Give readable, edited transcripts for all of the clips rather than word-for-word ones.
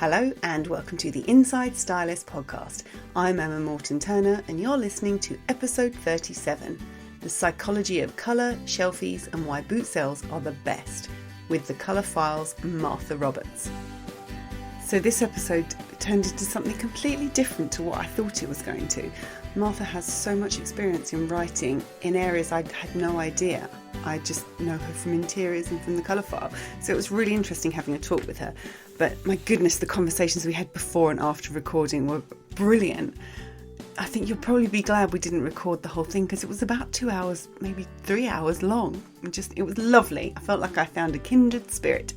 Hello and welcome to the Inside Stylist podcast. I'm Emma Morton-Turner and you're listening to episode 37, The Psychology of Colour, Shelfies and Why Bootsales Are the Best, with the Colour Files Martha Roberts. So this episode turned into something completely different to what I thought it was going to. Martha has so much experience in writing in areas I had no idea. I just know her from interiors and from the Colour File. So it was really interesting having a talk with her. But my goodness, the conversations we had before and after recording were brilliant. I think you'll probably be glad we didn't record the whole thing because it was about 2 hours, maybe 3 hours long. It was lovely. I felt like I found a kindred spirit.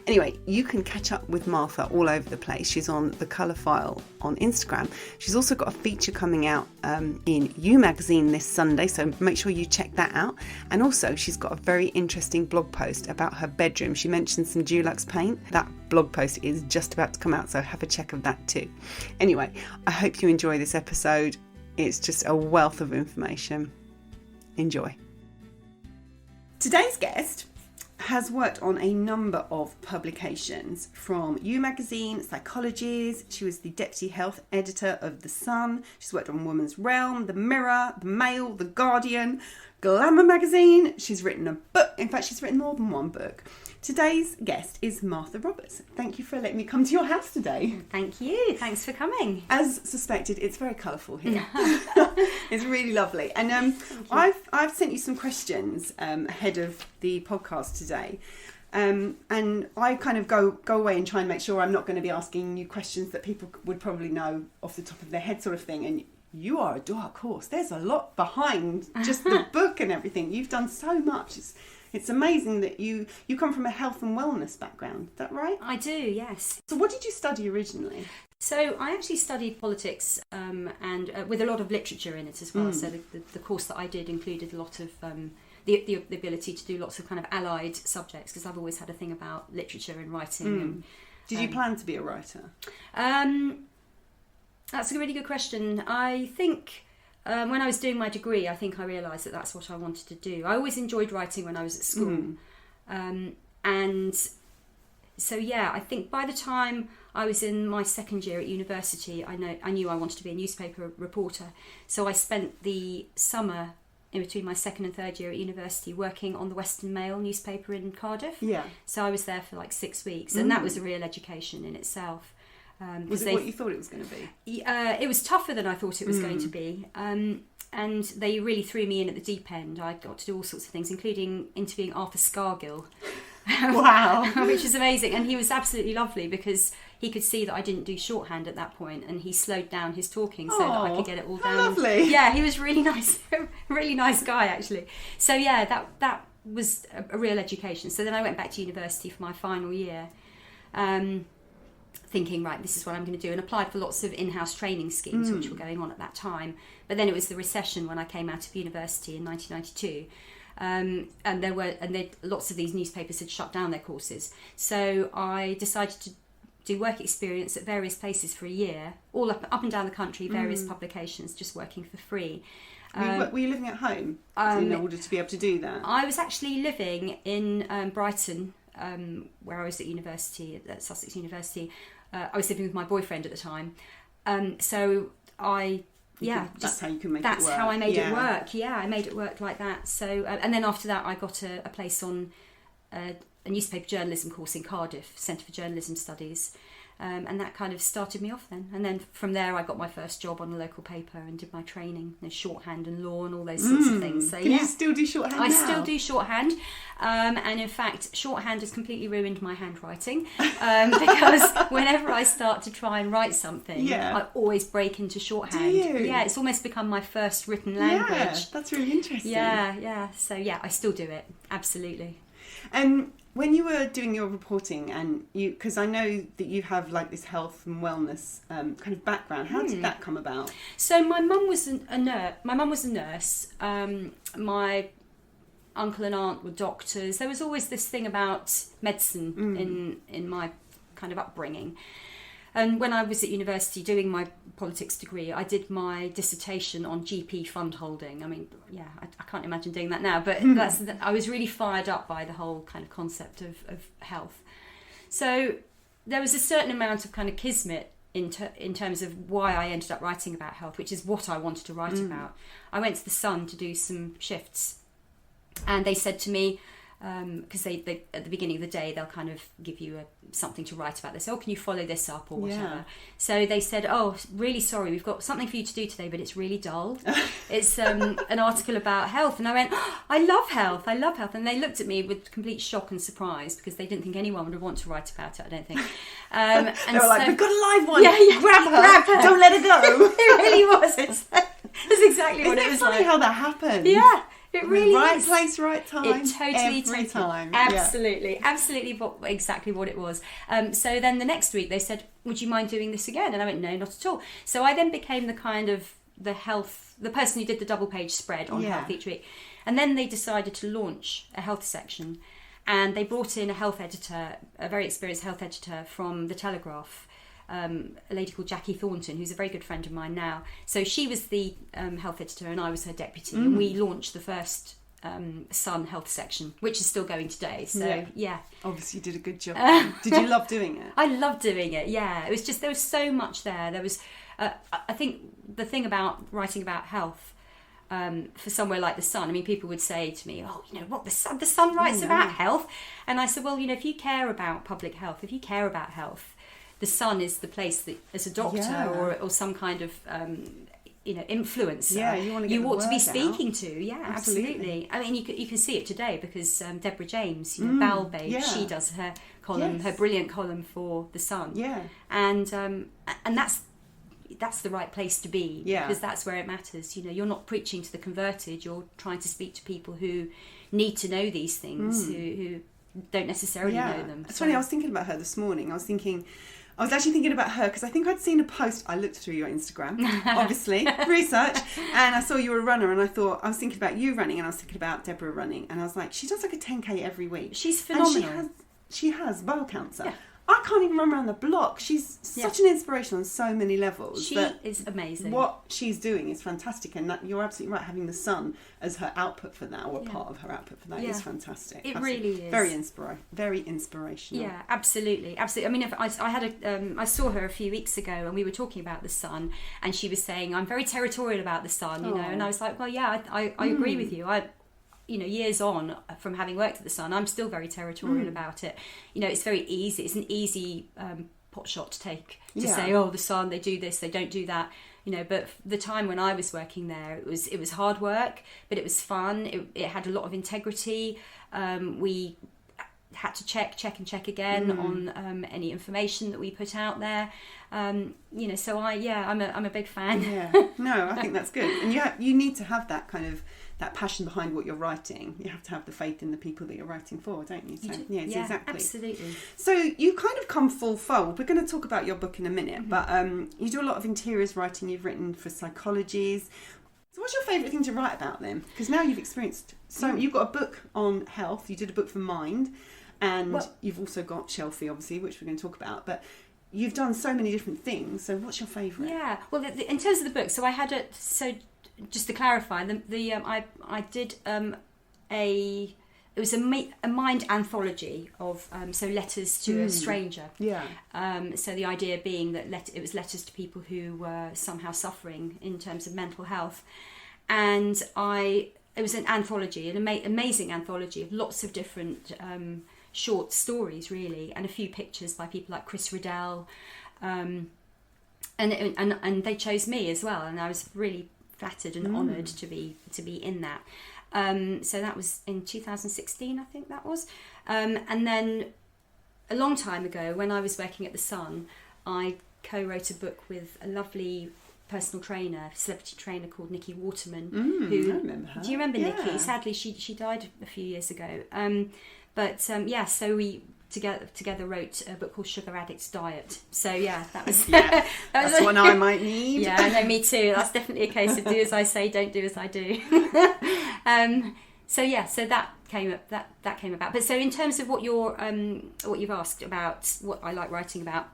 Anyway, you can catch up with Martha all over the place. She's on the Colour File on Instagram. She's also got a feature coming out in You magazine this Sunday, so make sure you check that out. And also, she's got a very interesting blog post about her bedroom. She mentioned some Dulux paint. That blog post is just about to come out, so have a check of that too. Anyway, I hope you enjoy this episode. It's just a wealth of information. Enjoy. Today's guest has worked on a number of publications, from You magazine, Psychologies. She was the deputy health editor of The Sun. She's worked on Woman's Realm, The Mirror, The Mail, The Guardian, Glamour magazine. She's written a book. In fact, she's written more than one book. Today's guest is Martha Roberts. Thank you for letting me come to your house today. Thank you. Thanks for coming. As suspected, it's very colourful here. It's really lovely. And I've sent you some questions ahead of the podcast today. And I kind of go away and try and make sure I'm not going to be asking you questions that people would probably know off the top of their head, sort of thing. And you are a dark horse. There's a lot behind just the book and everything. You've done so much. It's amazing that you come from a health and wellness background. Is that right? I do, yes. So what did you study originally? So I actually studied politics and with a lot of literature in it as well. So the course that I did included a lot of the ability to do lots of kind of allied subjects, because I've always had a thing about literature and writing. And, did you plan to be a writer? That's a really good question. I think when I was doing my degree, I think I realised that that's what I wanted to do. I always enjoyed writing when I was at school. And so, yeah, I think by the time I was in my second year at university, I knew I wanted to be a newspaper reporter. So I spent the summer in between my second and third year at university working on the Western Mail newspaper in Cardiff. Yeah. So I was there for like 6 weeks, and that was a real education in itself. Was it what you thought it was going to be? It was tougher than I thought it was going to be. And they really threw me in at the deep end. I got to do all sorts of things, including interviewing Arthur Scargill. Wow. Which is amazing. And he was absolutely lovely because he could see that I didn't do shorthand at that point, and he slowed down his talking so that I could get it all down. Lovely. Yeah, he was really nice. Really nice guy, actually. So yeah, that was a real education. So then I went back to university for my final year. Thinking, right, this is what I'm going to do, and applied for lots of in-house training schemes which were going on at that time. But then it was the recession when I came out of university in 1992, and lots of these newspapers had shut down their courses. So I decided to do work experience at various places for a year, all up and down the country, various publications, just working for free. Were you living at home in order to be able to do that? I was actually living in Brighton, where I was at university, at Sussex University. I was living with my boyfriend at the time. That's how you can make it work. That's how I made it work. Yeah, I made it work like that. So, and then after that, I got a place on a newspaper journalism course in Cardiff, Centre for Journalism Studies. And that kind of started me off then. And then from there, I got my first job on a local paper and did my training, shorthand and law and all those sorts of things. So, Can you still do shorthand I now? still do shorthand. And in fact, shorthand has completely ruined my handwriting because whenever I start to try and write something, I always break into shorthand. Do you? Yeah, it's almost become my first written language. Yeah, that's really interesting. Yeah. So, yeah, I still do it. Absolutely. When you were doing your reporting, and because I know that you have like this health and wellness kind of background, how did that come about? So my mum was a nurse. My mum was a nurse. My uncle and aunt were doctors. There was always this thing about medicine in my kind of upbringing. And when I was at university doing my politics degree, I did my dissertation on GP fund holding. I mean, yeah, I can't imagine doing that now, but I was really fired up by the whole kind of concept of health. So there was a certain amount of kind of kismet in terms of why I ended up writing about health, which is what I wanted to write about. I went to the Sun to do some shifts, and they said to me, because they at the beginning of the day they'll kind of give you something to write about. They say, oh, can you follow this up or whatever. Yeah. So they said, oh, really sorry, we've got something for you to do today, but it's really dull. It's an article about health. And I went, oh, I love health. And they looked at me with complete shock and surprise, because they didn't think anyone would want to write about it, I don't think. And they were like, we've got a live one. Yeah, grab her. Don't let her go. It really was. It's exactly what it was funny like. how that happened? Yeah. It really right is. place, right time. It totally every time. Absolutely, absolutely, exactly what it was. So then the next week they said, "Would you mind doing this again?" And I went, "No, not at all." So I then became the person who did the double page spread on health each week, and then they decided to launch a health section, and they brought in a health editor, a very experienced health editor from the Telegraph. A lady called Jackie Thornton, who's a very good friend of mine now. So she was the health editor and I was her deputy, and we launched the first Sun health section, which is still going today. So yeah. Obviously you did a good job. Did you love doing it? I loved doing it, yeah. It was just, there was so much there. There was, I think the thing about writing about health, for somewhere like the Sun, I mean, people would say to me, oh, you know what, the Sun writes about health. And I said, well, you know, if you care about public health, if you care about health, the Sun is the place that, as a doctor or some kind of influencer, you ought to be speaking to. Yeah, absolutely. I mean, you can see it today because Deborah James, Bowel Babe, she does her column, her brilliant column for the Sun. Yeah, and that's the right place to be, because that's where it matters. You know, you're not preaching to the converted. You're trying to speak to people who need to know these things, who don't necessarily know them. It's funny. I was thinking about her this morning. I was actually thinking about her because I think I'd seen a post. I looked through your Instagram, obviously, research, and I saw you were a runner, and I was thinking about you running, and I was thinking about Deborah running, and I was like, she does like a 10K every week. She's phenomenal. And she has bowel cancer. Yeah. I can't even run around the block. She's such an inspiration on so many levels. She is amazing. What she's doing is fantastic, and you're absolutely right. Having the Sun as her output for that, or part of her output for that, is fantastic. It really is very inspirational. Yeah, absolutely. I mean, if I saw her a few weeks ago, and we were talking about the Sun, and she was saying, "I'm very territorial about the Sun," you know, and I was like, "Well, yeah, I agree with you. Years on from having worked at the Sun, I'm still very territorial about it. You know, it's very easy. It's an easy pot shot to take to say, oh, the Sun, they do this, they don't do that. You know, but the time when I was working there, it was hard work, but it was fun. It had a lot of integrity. We had to check again on any information that we put out there. So I'm a big fan. Yeah, no, I think that's good. And you need to have that kind of that passion behind what you're writing. You have to have the faith in the people that you're writing for, don't you? So, exactly. Absolutely. So you kind of come full fold. We're going to talk about your book in a minute, but you do a lot of interiors writing. You've written for Psychologies. So what's your favourite thing to write about then? Because now you've experienced you've got a book on health. You did a book for Mind, and you've also got Shelfie, obviously, which we're going to talk about. But you've done so many different things. So what's your favourite? Yeah. Well, in terms of the book, so I had it. So just to clarify, I did it was a mind anthology of letters to a stranger. Yeah. So the idea being that it was letters to people who were somehow suffering in terms of mental health, and it was an anthology, an amazing anthology of lots of different short stories, really, and a few pictures by people like Chris Riddell, and they chose me as well, and I was really flattered and honoured to be in that. So that was in 2016, I think that was. And then a long time ago, when I was working at the Sun, I co-wrote a book with a lovely personal trainer, celebrity trainer called Nicky Waterman. I remember her. Do you remember Nicky? Sadly, she died a few years ago. So we together wrote a book called Sugar Addicts Diet. So that was that's one I might need. Yeah, I know, me too. That's definitely a case of do as I say, don't do as I do. So that came about. But so in terms of what you've asked about what I like writing about,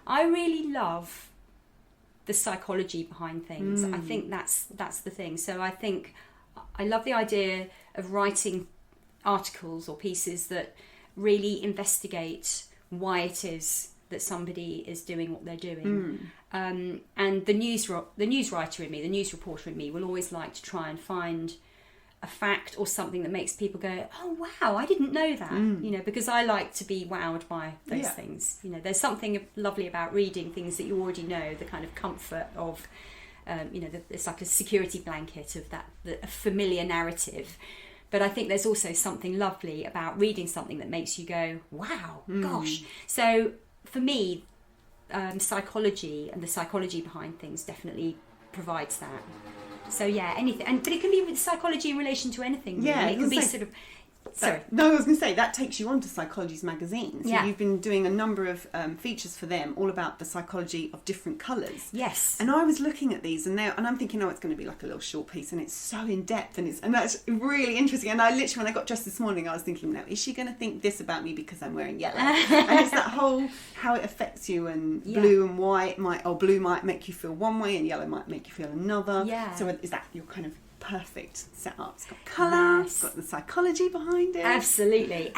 I really love the psychology behind things. I think that's the thing. So I think I love the idea of writing articles or pieces that really investigate why it is that somebody is doing what they're doing. And the news writer in me, the news reporter in me, will always like to try and find a fact or something that makes people go, oh wow, I didn't know that. You know, because I like to be wowed by those things. You know, there's something lovely about reading things that you already know, the kind of comfort of, you know, it's like a security blanket of that, a familiar narrative. But I think there's also something lovely about reading something that makes you go, wow, gosh. So for me, psychology and the psychology behind things definitely provides that. So yeah, anything, but it can be with psychology in relation to anything. Really. Yeah, it can be sort of. Sorry. No, I was going to say, that takes you on to Psychologies magazine. So you've been doing a number of features for them, all about the psychology of different colours. Yes. And I was looking at these, and I'm thinking, oh, it's going to be like a little short piece, and it's so in depth, and that's really interesting. And I literally, when I got dressed this morning, I was thinking, now, is she going to think this about me because I'm wearing yellow? And it's that whole how it affects you, and blue and white blue might make you feel one way, and yellow might make you feel another. Yeah. So is that your kind of perfect setup? It's got colour, it's got the psychology behind it. Absolutely.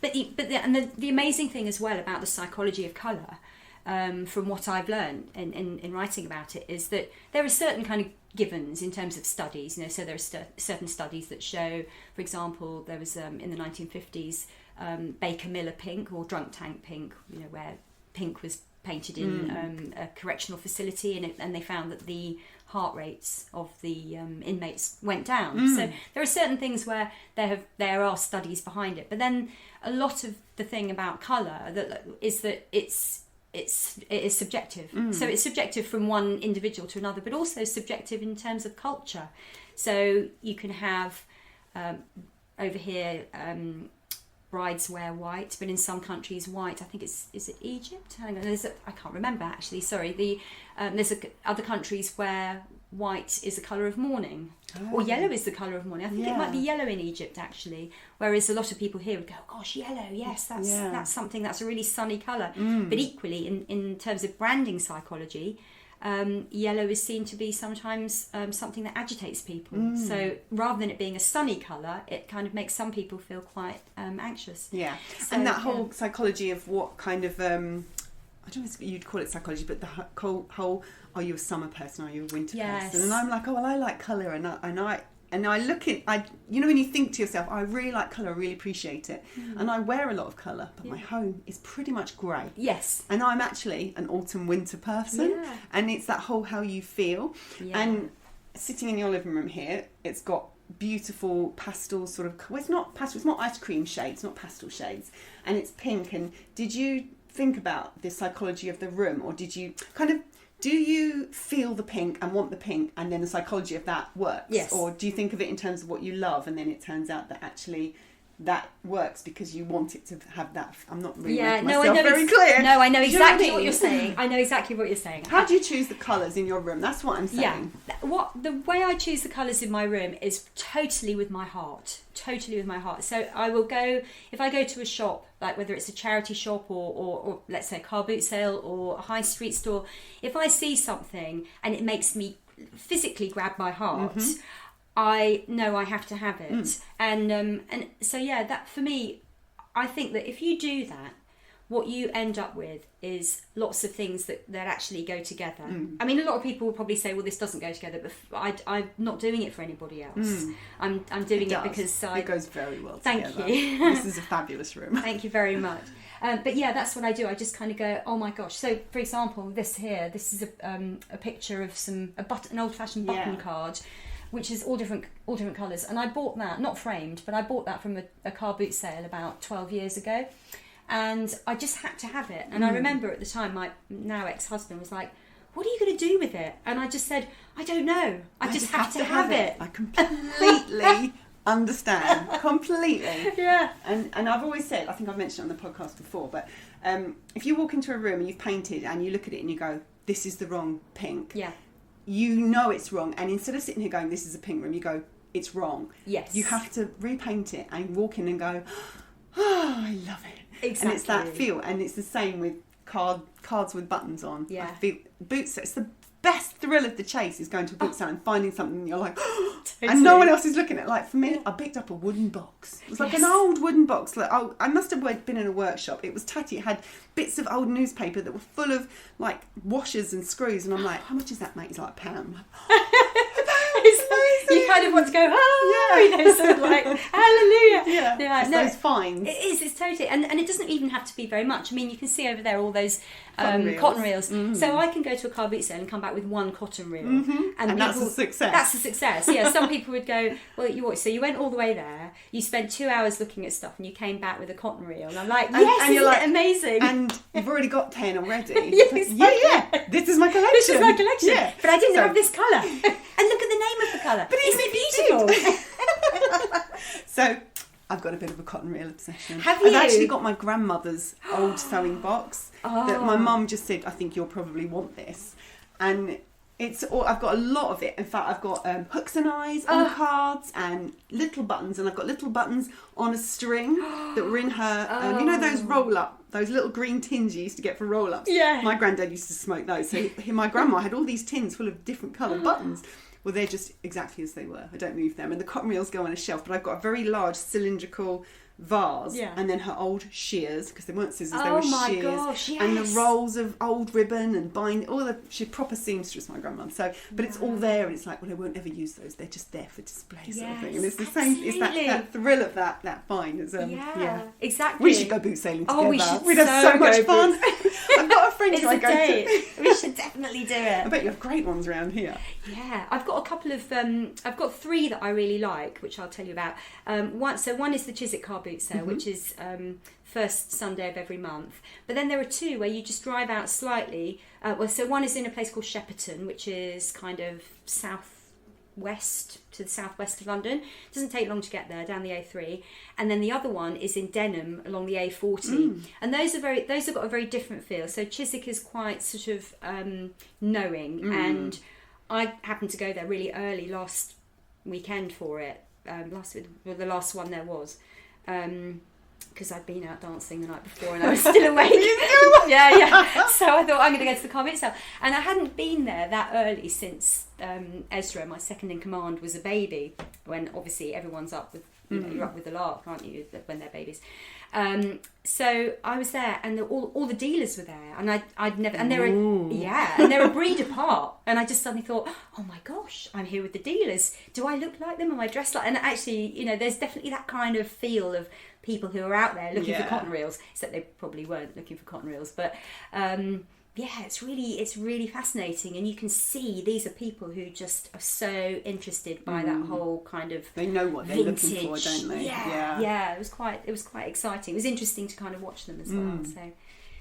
But the amazing thing as well about the psychology of colour, from what I've learned in writing about it, is that there are certain kind of givens in terms of studies. You know, so there are certain studies that show, for example, there was in the 1950s Baker Miller pink or drunk tank pink. You know, where pink was painted in a correctional facility, and they found that the heart rates of the inmates went down. So there are certain things where there are studies behind it, but then a lot of the thing about colour is that it is subjective. So it's subjective from one individual to another, but also subjective in terms of culture. So you can have over here brides wear white, but in some countries white, I think is it Egypt? Hang on, I can't remember actually, sorry. There's other countries where white is the colour of mourning, or yellow is the colour of mourning. I think it might be yellow in Egypt actually, whereas a lot of people here would go, oh gosh, yellow, yes, that's something, that's a really sunny colour. But equally in terms of branding psychology, yellow is seen to be sometimes something that agitates people. So rather than it being a sunny colour, it kind of makes some people feel quite anxious. Yeah, so, and that whole psychology of what kind of, I don't know if you'd call it psychology, but the whole, are you a summer person, are you a winter person? And I'm like, oh, well, I like colour, and I look at, you know, when you think to yourself, I really like colour, I really appreciate it. And I wear a lot of colour, but my home is pretty much grey. Yes. And I'm actually an autumn-winter person. Yeah. And it's that whole how you feel. Yeah. And sitting in your living room here, it's got beautiful pastel sort of, well, it's not pastel, it's not ice cream shades, not pastel shades. And it's pink. And did you think about the psychology of the room, or did you kind of, do you feel the pink and want the pink, and then the psychology of that works? Yes. Or do you think of it in terms of what you love, and then it turns out that actually that works because you want it to have that? I'm not really making myself very clear. No, I know exactly what you're saying. I know exactly what you're saying. How do you choose the colours in your room? That's what I'm saying. Yeah. The way I choose the colours in my room is totally with my heart. Totally with my heart. So I will go, if I go to a shop, like whether it's a charity shop or let's say a car boot sale or a high street store, if I see something and it makes me physically grab my heart, I know I have to have it. And so yeah, that for me, I think that if you do that, what you end up with is lots of things that actually go together. I mean, a lot of people will probably say, well, this doesn't go together, but I'm not doing it for anybody else. I'm doing it because it goes very well together. Thank you. This is a fabulous room. Thank you very much. But yeah, that's what I do. I just kind of go, oh my gosh. So for example, this is a picture of an old-fashioned button card, which is all different colours. And I bought that, not framed, but I bought that from a car boot sale about 12 years ago. And I just had to have it. And I remember at the time, my now ex-husband was like, what are you going to do with it? And I just said, I don't know. I just have to have it. I completely understand. Completely. Yeah. And I've always said, I think I've mentioned it on the podcast before, but if you walk into a room and you've painted and you look at it and you go, this is the wrong pink. Yeah. You know it's wrong. And instead of sitting here going, this is a pink room, you go, it's wrong. Yes. You have to repaint it and walk in and go, oh, I love it. Exactly. And it's that feel, and it's the same with cards with buttons on. Yeah. I feel boots. It's the best thrill of the chase is going to a book sale and finding something and you're like, Totally. and no one else is looking at it. Like for me, I picked up a wooden box. It was like an old wooden box. Like, I must have been in a workshop. It was tatty. It had bits of old newspaper that were full of like washers and screws. And I'm like, how much is that, mate? He's like, £1. I'm like, you kind of want to go, sort of like, hallelujah. Yeah. No, those fines. It is, it's totally, and it doesn't even have to be very much. I mean, you can see over there all those cotton reels. Mm-hmm. So I can go to a car boot sale and come back with one cotton reel. Mm-hmm. And people, that's a success. That's a success, yeah. Some people would go, well, you went all the way there, you spent 2 hours looking at stuff and you came back with a cotton reel. And I'm like, yes, and you're like, amazing. And you've already got 10 already. Yeah. This is my collection. This is my collection. Yeah. But I didn't have this colour. And look at the name of the colour. But isn't it beautiful? So I've got a bit of a cotton reel obsession. Have you? I've actually got my grandmother's old sewing box that my mum just said, I think you'll probably want this. And I've got a lot of it. In fact, I've got hooks and eyes on cards and little buttons. And I've got little buttons on a string that were in her, you know those roll-up, those little green tins you used to get for roll-ups? Yeah. My granddad used to smoke those. So my grandma had all these tins full of different coloured buttons. Well, they're just exactly as they were. I don't move them. And the cotton reels go on a shelf. But I've got a very large cylindrical vase. Yeah. And then her old shears, because they weren't scissors, they Oh were my shears. gosh, And the yes. rolls of old ribbon and bind. She's proper seamstress, my grandmother. So, but it's all there. And it's like, well, I won't ever use those. They're just there for display sort of thing. And it's the same. It's that thrill of that find. Is, exactly. We should go boot sailing together. Oh, we should. We'd have so much fun. I've got a friend who I go to. We should definitely do it. I bet you have great ones around here. Yeah, I've got a couple of. I've got 3 that I really like, which I'll tell you about. One is the Chiswick Car boot sale, which is first Sunday of every month. But then there are 2 where you just drive out slightly. So one is in a place called Shepperton, which is kind of southwest to the southwest of London. It doesn't take long to get there, down the A3. And then the other one is in Denham along the A40. And those have got a very different feel. So Chiswick is quite sort of knowing, and I happened to go there really early last weekend for it. The last one there was. Because I'd been out dancing the night before and I was still awake. Yeah. So I thought, I'm going to go to the car boot sale. And I hadn't been there that early since Ezra, my second in command, was a baby. When obviously everyone's up with, you're up with the lark, aren't you, when they're babies. So I was there, and all the dealers were there, and I'd never, and they're a breed apart, and I just suddenly thought, oh my gosh, I'm here with the dealers. Do I look like them? Am I dressed like? And actually, there's definitely that kind of feel of people who are out there looking for cotton reels, except they probably weren't looking for cotton reels, but. It's really fascinating, and you can see these are people who just are so interested by that whole kind of they know what they're looking for, don't they? Yeah. It was quite exciting. It was interesting to kind of watch them as well. So,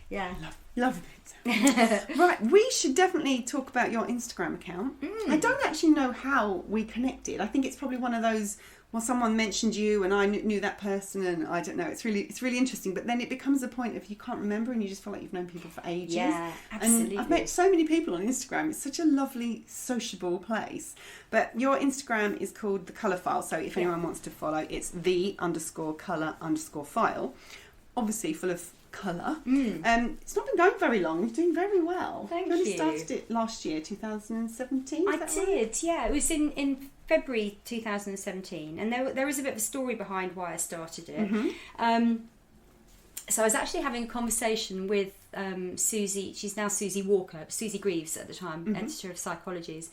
yeah, love it. Right, we should definitely talk about your Instagram account. I don't actually know how we connected. I think it's probably one of those. Well, someone mentioned you and I knew that person, and I don't know. It's really interesting. But then it becomes a point of you can't remember, and you just feel like you've known people for ages. Yeah, absolutely. And I've met so many people on Instagram. It's such a lovely, sociable place. But your Instagram is called The Colour File. So if anyone wants to follow, it's the_colour_file. Obviously full of colour. It's not been going very long. You're doing very well. Thank you. You Started it last year, 2017. I did. Yeah, it was in February 2017, and there is a bit of a story behind why I started it. So I was actually having a conversation with Susie. She's now Susie Walker, Susie Greaves at the time, editor of Psychologies,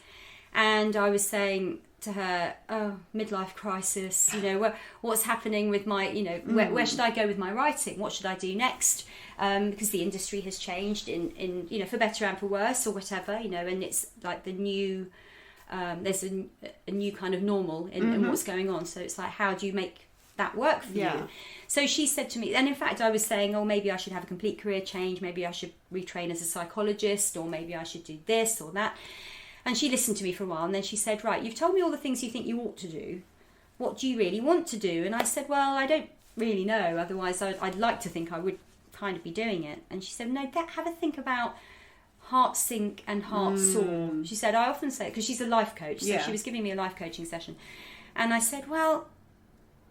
and I was saying to her, midlife crisis, what's happening with my, where should I go with my writing? What should I do next? Because the industry has changed in for better and for worse or whatever, and it's like the new, there's a new kind of normal in what's going on. So it's like, how do you make that work for you? So she said to me, and in fact I was saying, maybe I should have a complete career change, maybe I should retrain as a psychologist, or maybe I should do this or that. And she listened to me for a while, and then she said, right, you've told me all the things you think you ought to do. What do you really want to do? And I said, well, I don't really know. Otherwise, I'd like to think I would kind of be doing it. And she said, no, have a think about heart sink and heart soar. She said, I often say, because she's a life coach, so she was giving me a life coaching session. And I said, well,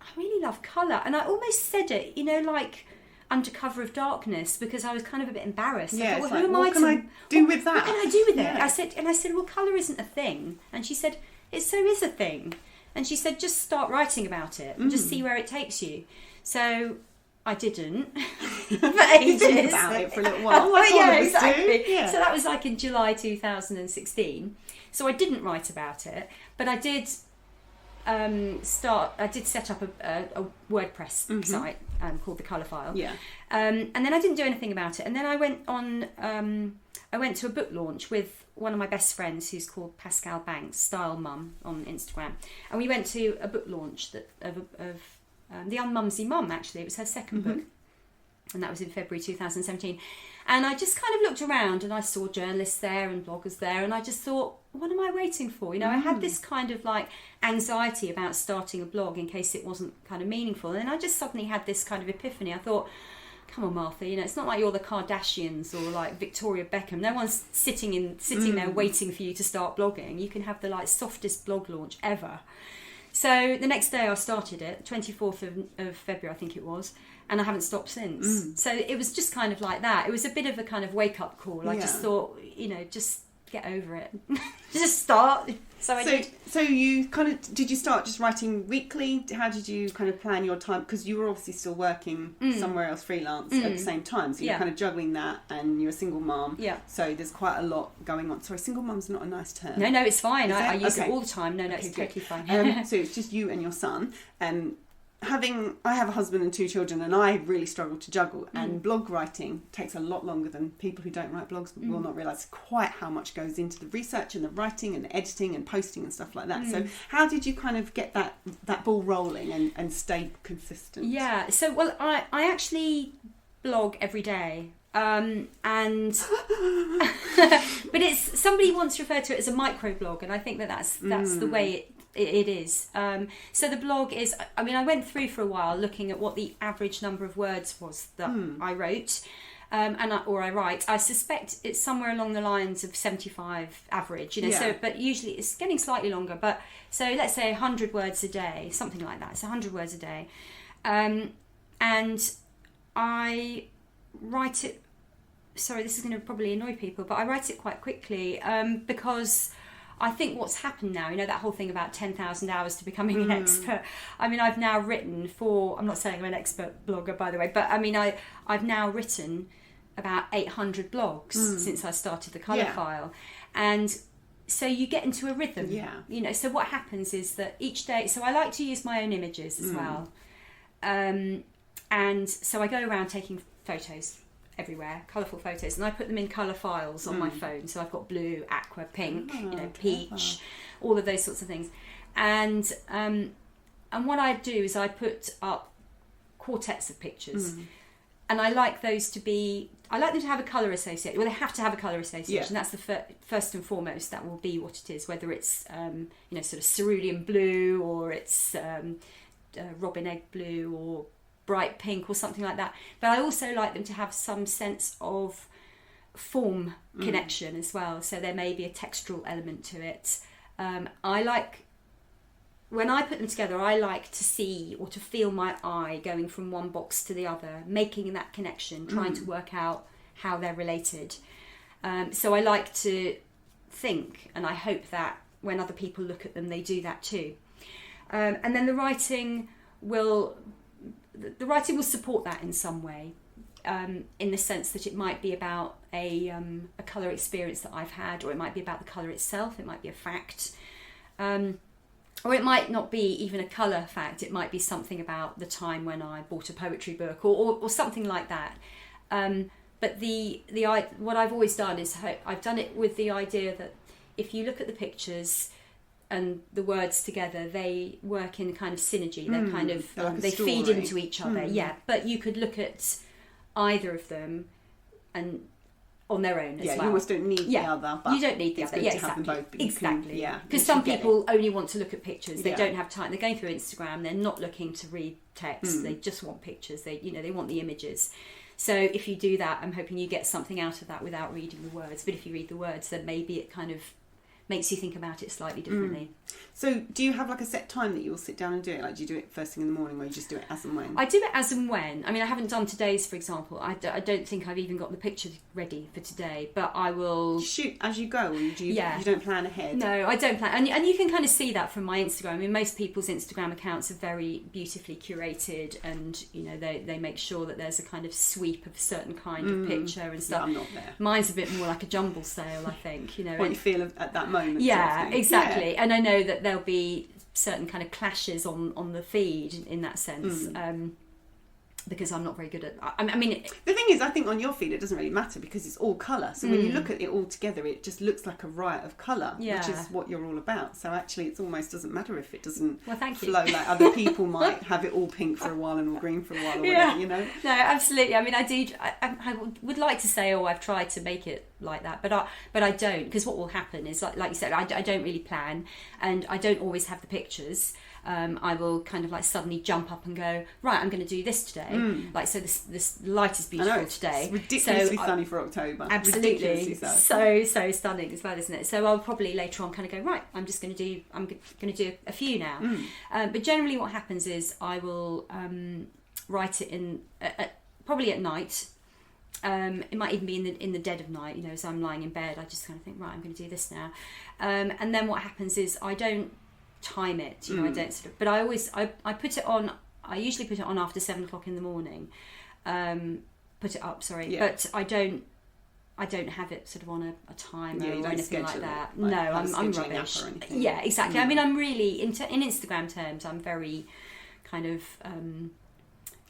I really love colour. And I almost said it, like, under cover of darkness because I was kind of a bit embarrassed. Yeah, I thought, well, what can I do with that? What can I do with it? Yeah. I said, well, colour isn't a thing. And she said, it so is a thing. And she said, just start writing about it and just see where it takes you. So I didn't for ages. Think about it for a little while. Like yeah, all of us exactly. do. Yeah. So that was like in July 2016. So I didn't write about it, but I did set up a WordPress site called the Colour File. Yeah. And then I didn't do anything about it. And then I went to a book launch with one of my best friends who's called Pascale Banks, Style Mum on Instagram. And we went to a book launch of The Unmumsy Mum, actually. It was her second book. And that was in February 2017. And I just kind of looked around and I saw journalists there and bloggers there. And I just thought, what am I waiting for? You know, I had this kind of like anxiety about starting a blog in case it wasn't kind of meaningful. And I just suddenly had this kind of epiphany. I thought, come on, Martha, you know, it's not like you're the Kardashians or like Victoria Beckham. No one's sitting there waiting for you to start blogging. You can have the like softest blog launch ever. So the next day I started it, 24th of February, I think it was, and I haven't stopped since. So it was just kind of like that. It was a bit of a kind of wake-up call. I just thought, you know, just get over it. Just start. So I did. So you kind of, did you start just writing weekly? How did you kind of plan your time? Because you were obviously still working somewhere else freelance at the same time. So you're kind of juggling that and you're a single mum. Yeah. So there's quite a lot going on. Sorry, single mum's not a nice term. No, it's fine. I use it all the time. No, it's totally fine. So it's just you and your son. I have a husband and 2 children, and I really struggle to juggle. And blog writing takes a lot longer than people who don't write blogs will not realise quite how much goes into the research and the writing and the editing and posting and stuff like that. So how did you kind of get that ball rolling and stay consistent? Yeah, so well, I actually blog every day. And but it's, somebody once referred to it as a micro blog, and I think that's the way it is. So the blog is, I mean, I went through for a while looking at what the average number of words was that I wrote, or I write. I suspect it's somewhere along the lines of 75 average, you know. So, but usually it's getting slightly longer. But so let's say 100 words a day, something like that. It's 100 words a day, and I write it. Sorry, this is going to probably annoy people, but I write it quite quickly because I think what's happened now, you know, that whole thing about 10,000 hours to becoming an expert. I mean, I've now written I'm not saying I'm an expert blogger, by the way, but I mean, I've now written about 800 blogs since I started the Colour File. And so you get into a rhythm, you know. So what happens is that each day, so I like to use my own images as well. And so I go around taking photos everywhere, colourful photos, and I put them in colour files on my phone. So I've got blue, aqua, pink, you know, peach, all of those sorts of things. And what I do is I put up quartets of pictures, and I like those to be. I like them to have a colour association. Well, they have to have a colour association. That's the first and foremost. That will be what it is, whether it's you know, sort of cerulean blue, or it's robin egg blue, or bright pink, or something like that. But I also like them to have some sense of form connection as well. So there may be a textural element to it. I like, when I put them together, I like to see or to feel my eye going from one box to the other, making that connection, trying to work out how they're related. So I like to think, and I hope that when other people look at them, they do that too. And then the writing will support that in some way, in the sense that it might be about a colour experience that I've had, or it might be about the colour itself, it might be a fact, or it might not be even a colour fact, it might be something about the time when I bought a poetry book, or something like that. But what I've always done is I've done it with the idea that if you look at the pictures and the words together, they work in kind of synergy. They're kind of like they feed into each other. But you could look at either of them and on their own as well. You almost don't need the other. But you don't need the other. To have them both, but exactly. Because some people only want to look at pictures. They don't have time. They're going through Instagram. They're not looking to read text. They just want pictures. They want the images. So if you do that, I'm hoping you get something out of that without reading the words. But if you read the words, then maybe it kind of makes you think about it slightly differently. So do you have like a set time that you will sit down and do it? Like, do you do it first thing in the morning, or you just do it as and when? I do it as and when. I mean, I haven't done today's, for example. I don't think I've even got the picture ready for today, but I will... Shoot as you go, or you don't plan ahead? No, I don't plan. And you can kind of see that from my Instagram. I mean, most people's Instagram accounts are very beautifully curated, and, you know, they make sure that there's a kind of sweep of a certain kind of picture and stuff. Yeah, I'm not there. Mine's a bit more like a jumble sale, I think. You know, what you feel at that moment. Yeah, sort of exactly. Yeah. And I know that there'll be certain kind of clashes on the feed in that sense. Because I'm not very good at... I mean... The thing is, I think on your feed it doesn't really matter because it's all colour. So when you look at it all together, it just looks like a riot of colour, which is what you're all about. So actually it almost doesn't matter if it doesn't flow like other people might have it all pink for a while and all green for a while or whatever, you know? No, absolutely. I mean, I would like to say, I've tried to make it like that, but I don't, because what will happen is, like you said, I don't really plan, and I don't always have the pictures. I will kind of like suddenly jump up and go, right, I'm going to do this today. Like, so this light is beautiful today. It's ridiculously sunny for October. Absolutely. So stunning as well, isn't it? So I'll probably later on kind of go, right, I'm going to do a few now. But generally what happens is I will write it in probably at night. It might even be in the dead of night, you know, as I'm lying in bed. I just kind of think, right, I'm going to do this now. And then what happens is I don't time it, you know, I don't sort of, but I put it on. I usually put it on after 7 o'clock in the morning. Put it up, sorry, but I don't have it sort of on a timer or anything like that. Like, no, I'm rubbish. Yeah, exactly. I mean, I'm really in Instagram terms, I'm very kind of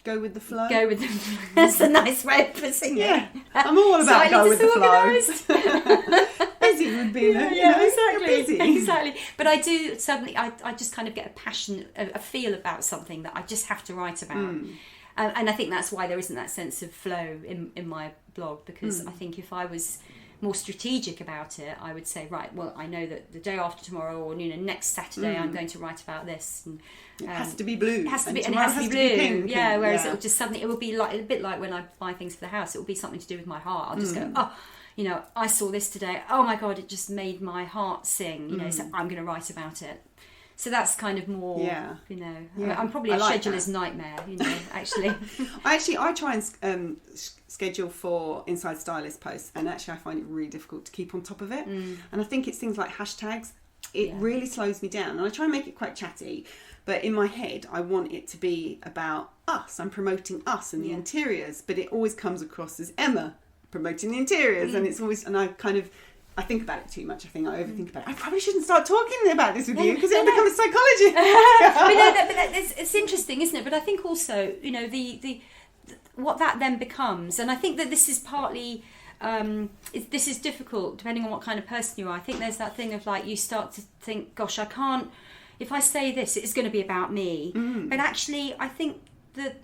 go with the flow. That's a nice way of putting it. Yeah, I'm all about go with the flow. Busy would be there. Yeah, exactly. But I do suddenly, I just kind of get a passion, a feel about something that I just have to write about. And I think that's why there isn't that sense of flow in my blog, because I think if I was more strategic about it, I would say, right, well, I know that the day after tomorrow, or, you know, next Saturday, I'm going to write about this. And, it has to be blue. It has to be blue. Pink. Yeah, whereas it'll just suddenly, it will be like a bit like when I buy things for the house. It will be something to do with my heart. I'll just go, oh, you know, I saw this today. Oh my God, it just made my heart sing. You know, so I'm going to write about it. So that's kind of more, you know, I'm probably a scheduler's nightmare, you know, actually. I try and schedule for Inside Stylist posts, and actually I find it really difficult to keep on top of it. And I think it's things like hashtags. It really slows me down, and I try and make it quite chatty, but in my head I want it to be about us. I'm promoting us and the interiors, but it always comes across as Emma promoting the interiors, and it's always, and I think about it too much. I think I overthink about it. I probably shouldn't start talking about this with you, because it'll become a psychology. but it's interesting, isn't it? But I think also, you know, the what that then becomes, and I think that this is partly this is difficult depending on what kind of person you are. I think there's that thing of like, you start to think, gosh, I can't, if I say this, it's going to be about me. But actually, I think that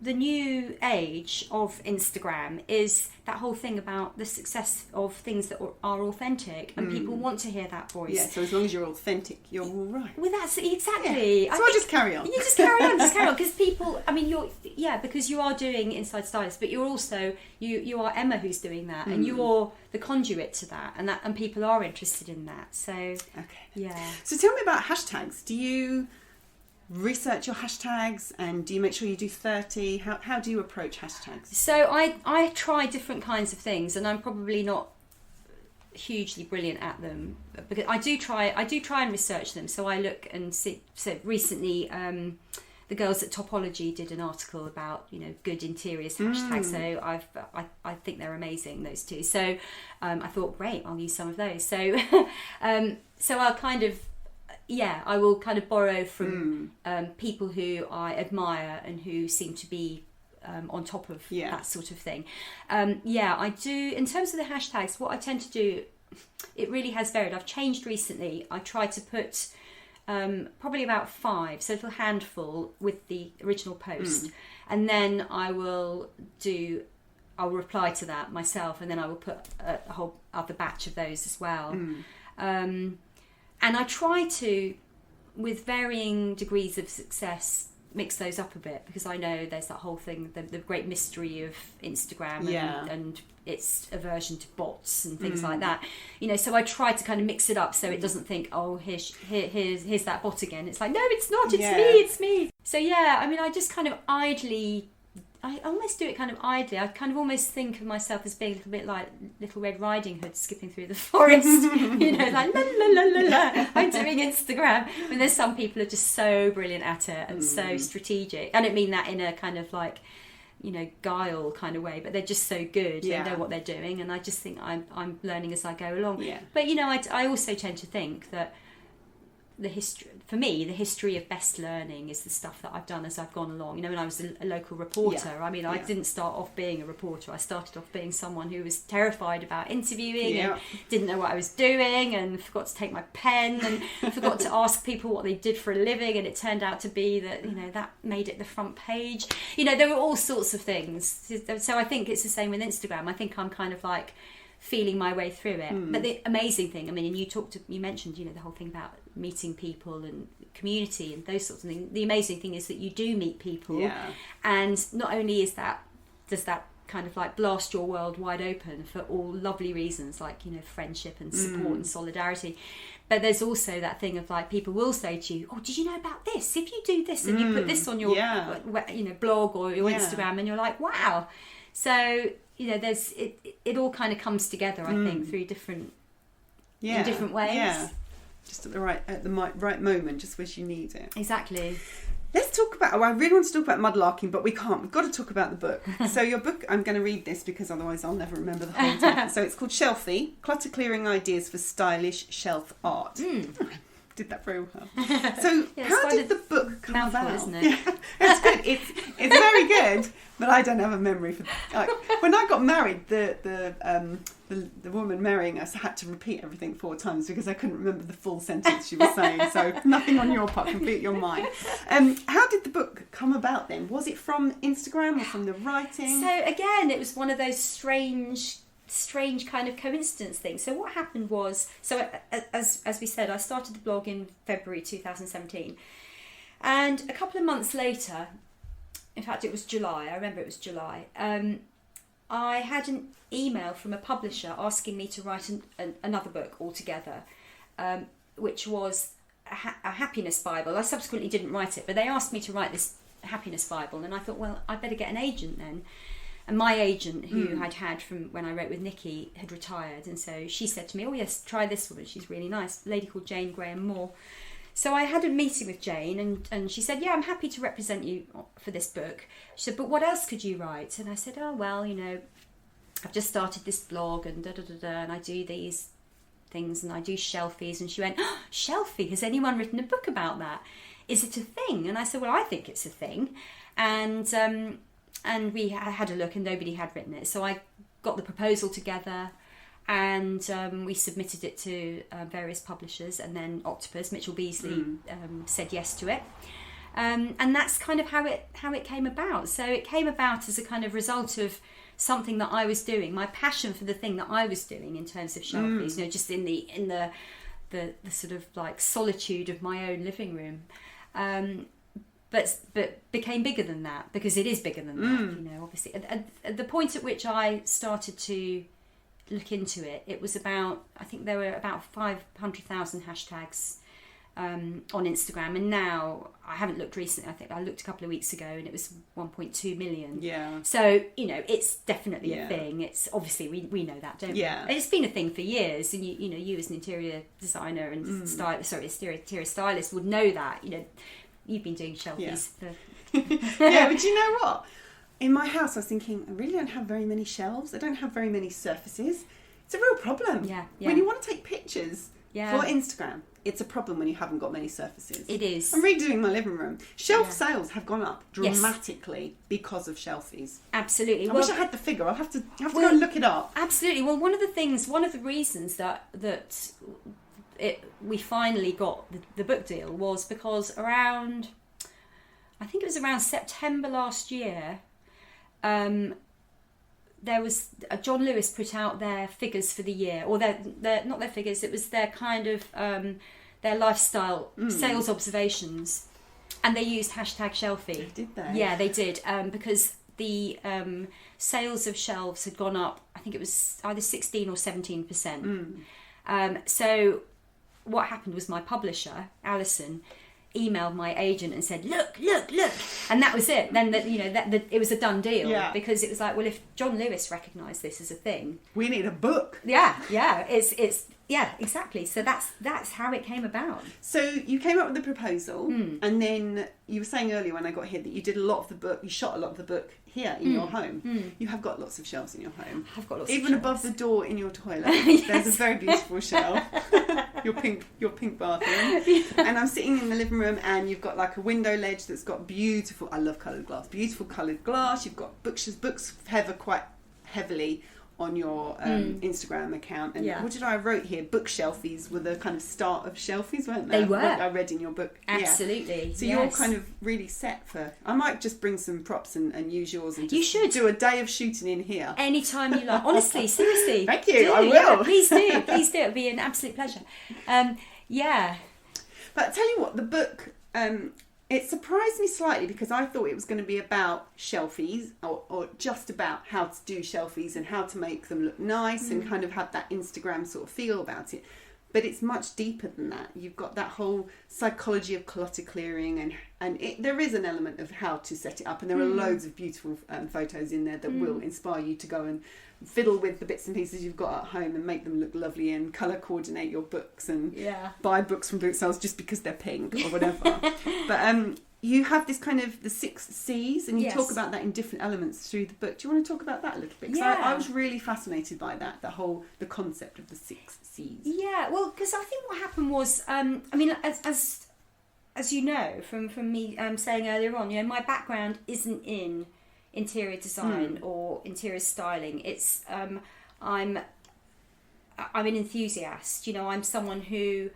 the new age of Instagram is that whole thing about the success of things that are authentic, and people want to hear that voice. Yeah, so as long as you're authentic, you're all right. Well, that's exactly. Yeah. So I just carry on. You just carry on, because people. I mean, because you are doing Inside Stylist, but you're also you are Emma who's doing that, and you're the conduit to that, and people are interested in that. So yeah. So tell me about hashtags. Do you research your hashtags, and do you make sure you do 30? How do you approach hashtags? So I try different kinds of things, and I'm probably not hugely brilliant at them, because I do try and research them. So I look and see. So recently the girls at Topology did an article about, you know, good interiors hashtags. So I think they're amazing, those two. So I thought, great, I'll use some of those. So so I'll kind of I will kind of borrow from people who I admire and who seem to be on top of that sort of thing. I do. In terms of the hashtags, what I tend to do, it really has varied. I've changed recently. I try to put probably about 5, so a little handful with the original post, and then I'll reply to that myself, and then I will put a whole other batch of those as well. And I try to, with varying degrees of success, mix those up a bit, because I know there's that whole thing, the great mystery of Instagram and its aversion to bots and things like that. You know, so I try to kind of mix it up so it doesn't think, oh, here's that bot again. It's like, no, it's not. It's me. So yeah, I mean, I just kind of I almost do it kind of idly. I kind of almost think of myself as being a little bit like Little Red Riding Hood skipping through the forest, you know, like la la la la la. I'm doing Instagram. I mean, there's some people who are just so brilliant at it and so strategic. I don't mean that in a kind of like, you know, guile kind of way, but they're just so good. They know what they're doing, and I just think I'm learning as I go along. Yeah. But you know, I also tend to think that the history of best learning is the stuff that I've done as I've gone along. You know, when I was a local reporter, I mean, I didn't start off being a reporter. I started off being someone who was terrified about interviewing and didn't know what I was doing, and forgot to take my pen and forgot to ask people what they did for a living, and it turned out to be that, you know, that made it the front page. You know, there were all sorts of things. So I think it's the same with Instagram. I think I'm kind of like feeling my way through it. But the amazing thing, I mean, and you mentioned, you know, the whole thing about meeting people and community and those sorts of things. The amazing thing is that you do meet people, and not only does that kind of like blast your world wide open for all lovely reasons, like, you know, friendship and support and solidarity, but there's also that thing of like, people will say to you, oh, did you know about this? If you do this and you put this on your you know, blog or your Instagram, and you're like, wow. So, you know, there's it all kind of comes together, I think, through different in different ways. Yeah. Just at the right moment, just as you need it. Exactly. Let's talk about. I really want to talk about mudlarking, but we can't. We've got to talk about the book. So your book, I'm going to read this because otherwise I'll never remember the whole title. So it's called Shelfie: Clutter Clearing Ideas for Stylish Shelf Art. Did that very well. So how did the book come about? Isn't it? Yeah, it's good. It's very good, but I don't have a memory for. Like, when I got married, the woman marrying us had to repeat everything 4 times because I couldn't remember the full sentence she was saying. So nothing on your part, completely on mine. How did the book come about then? Was it from Instagram or from the writing? So again, it was one of those strange kind of coincidence things. So what happened was, as we said, I started the blog in February 2017, and a couple of months later, in fact it was July, I remember it was July, I had an email from a publisher asking me to write another book altogether, which was a happiness Bible. I subsequently didn't write it, but they asked me to write this happiness Bible, and I thought, well, I'd better get an agent then. And my agent, who I'd had from when I wrote with Nicky, had retired, and so she said to me, oh yes, try this woman, she's really nice, a lady called Jane Graham Moore. So I had a meeting with Jane, and she said, yeah, I'm happy to represent you for this book. She said, but what else could you write? And I said, oh, well, you know, I've just started this blog, and and I do these things, and I do shelfies. And she went, oh, shelfie, has anyone written a book about that? Is it a thing? And I said, well, I think it's a thing. And we had a look, and nobody had written it. So I got the proposal together, and we submitted it to various publishers, and then Octopus, Mitchell Beasley, said yes to it. And that's kind of how it came about. So it came about as a kind of result of something that I was doing, my passion for the thing that I was doing in terms of shelfies, you know, just in the sort of like solitude of my own living room. But became bigger than that, because it is bigger than that, you know, obviously. At the point at which I started to look into it, it was about, I think there were about 500,000 hashtags on Instagram, and now, I haven't looked recently, I think I looked a couple of weeks ago, and it was 1.2 million. Yeah. So, you know, it's definitely a thing. It's obviously, we know that, don't we? Yeah. It's been a thing for years, and you know, you as an interior designer and interior stylist would know that, you know. You've been doing shelfies for... Yeah, but you know what? In my house, I was thinking, I really don't have very many shelves. I don't have very many surfaces. It's a real problem. Yeah. When you want to take pictures for Instagram, it's a problem when you haven't got many surfaces. It is. I'm redoing my living room. Shelf sales have gone up dramatically because of shelfies. Absolutely. I wish I had the figure. I'll have to go and look it up. Absolutely. Well, one of the reasons that we finally got the book deal was because I think it was around September last year, there was John Lewis put out their figures for the year, or their not their figures, it was their kind of their lifestyle sales observations, And they used hashtag shelfie. Did they? Yeah, they did, because the sales of shelves had gone up. I think it was either 16 or 17%. So what happened was my publisher, Alison, emailed my agent and said, look, and that was it. Then it was a done deal, because it was like, well, if John Lewis recognised this as a thing, we need a book. Yeah, exactly. So that's how it came about. So you came up with the proposal, and then you were saying earlier when I got here that you did a lot of the book, you shot a lot of the book here in your home. You have got lots of shelves in your home. I've got lots even of above the door in your toilet. Yes. There's a very beautiful shelf. your pink bathroom. And I'm sitting in the living room, and you've got like a window ledge that's got beautiful, I love coloured glass, beautiful coloured glass. You've got books hover quite heavily on your Instagram account. And what did I wrote here? Book shelfies were the kind of start of shelfies, weren't they? They were. What I read in your book. Absolutely. Yeah. So you're kind of really set for... I might just bring some props and use yours and just you should do a day of shooting in here. Anytime you like. Honestly, seriously. Thank you, I will. Yeah, please do. Please do. It'll be an absolute pleasure. But I tell you what, the book... it surprised me slightly because I thought it was going to be about shelfies or just about how to do shelfies and how to make them look nice and kind of have that Instagram sort of feel about it. But it's much deeper than that. You've got that whole psychology of clutter clearing and there is an element of how to set it up, and there are loads of beautiful photos in there that will inspire you to go and fiddle with the bits and pieces you've got at home and make them look lovely and colour coordinate your books and buy books from bootsales just because they're pink or whatever. But you have this kind of the 6 C's, and you talk about that in different elements through the book. Do you want to talk about that a little bit? Because I was really fascinated by that, the concept of the 6 C's. Yeah, well, because I think what happened was, I mean, as you know from me saying earlier on, my background isn't in interior design or interior styling. It's I'm an enthusiast. I'm someone who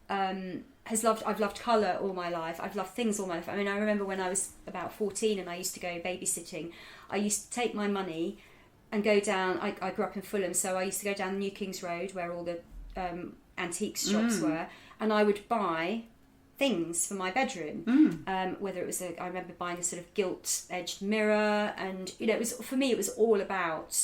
I've loved colour all my life. I've loved things all my life. I mean, I remember when I was about 14 and I used to go babysitting, I used to take my money and go down. I grew up in Fulham, so I used to go down New King's Road where all the antiques shops were, and I would buy things for my bedroom. Whether it was I remember buying a sort of gilt-edged mirror, and it was, for me, it was all about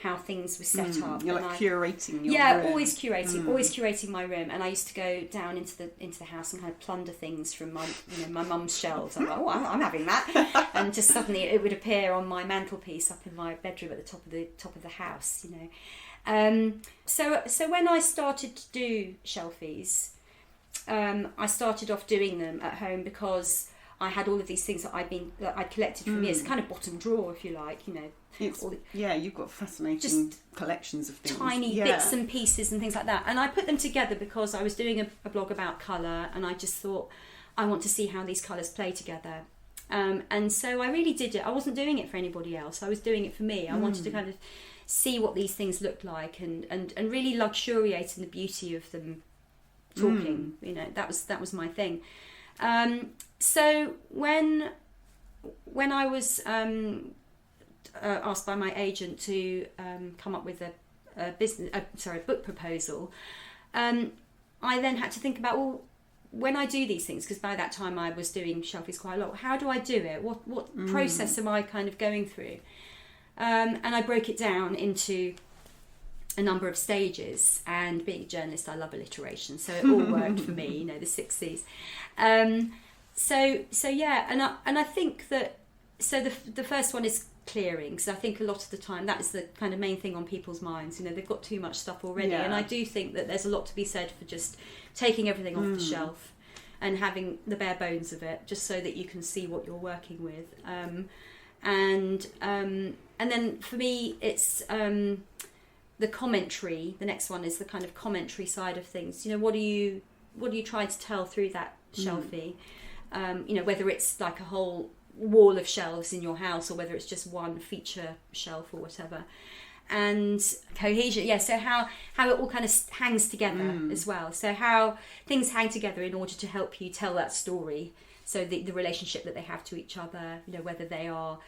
how things were set up. You're like curating your room. always curating my room. And I used to go down into the house and kind of plunder things from my mum's shelves. I'm like, oh, I'm having that, and just suddenly it would appear on my mantelpiece up in my bedroom at the top of the house. So when I started to do shelfies, I started off doing them at home because I had all of these things that I'd collected from years, kind of bottom drawer, if you like, you've got fascinating collections of things, tiny bits and pieces and things like that, and I put them together because I was doing a blog about colour, and I just thought I want to see how these colours play together, and so I really did it. I wasn't doing it for anybody else, I was doing it for me. I wanted to kind of see what these things looked like and really luxuriate in the beauty of them talking. That was my thing. So when I was asked by my agent to come up with a book proposal, I then had to think about, well, when I do these things, because by that time I was doing shelfies quite a lot, how do I do it? What process am I kind of going through? And I broke it down into a number of stages, and being a journalist, I love alliteration, so it all worked for me, the 6 C's. So yeah, and I think that, so the first one is clearing, because I think a lot of the time that is the kind of main thing on people's minds. They've got too much stuff already, and I do think that there's a lot to be said for just taking everything off the shelf and having the bare bones of it, just so that you can see what you're working with. And then for me, it's the commentary. The next one is the kind of commentary side of things. What are you trying to tell through that shelfie? Whether it's like a whole wall of shelves in your house or whether it's just one feature shelf or whatever. And cohesion, so how it all kind of hangs together as well. So how things hang together in order to help you tell that story. So the relationship that they have to each other, whether they are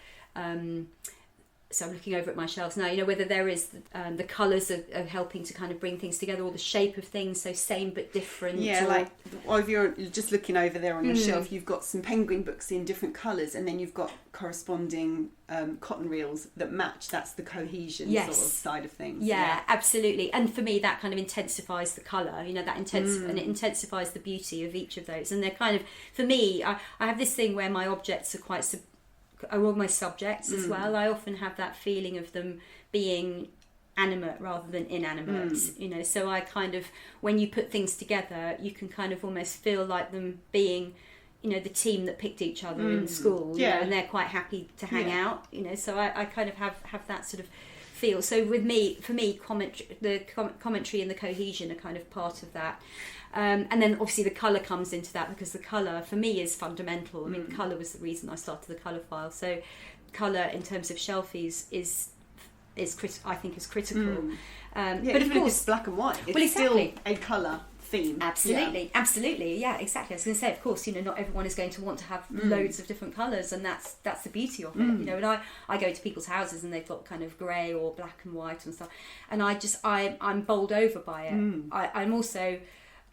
so I'm looking over at my shelves now, you know, whether there is the colours of helping to kind of bring things together, or the shape of things, so same but different. Yeah, like, or if you're just looking over there on your shelf, you've got some penguin books in different colours, and then you've got corresponding cotton reels that match. That's the cohesion sort of side of things. Yeah, absolutely. And for me, that kind of intensifies the colour, you know, and it intensifies the beauty of each of those. And they're kind of, for me, I have this thing where my objects are almost subjects as well. I often have that feeling of them being animate rather than inanimate, you know, so I kind of, when you put things together, you can kind of almost feel like them being, you know, the team that picked each other in school, you know, and they're quite happy to hang out, you know, so I kind of have that sort of feel. So for me, the commentary and the cohesion are kind of part of that. And then obviously the colour comes into that, because the colour for me is fundamental. I mean, colour was the reason I started the colour file. So colour in terms of shelfies is I think is critical. But of of course, it's black and white. It's still a colour theme. Absolutely, yeah, exactly. I was going to say, of course, you know, not everyone is going to want to have loads of different colours, and that's the beauty of it, you know. And I go to people's houses and they've got kind of grey or black and white and stuff, and I'm bowled over by it. I'm also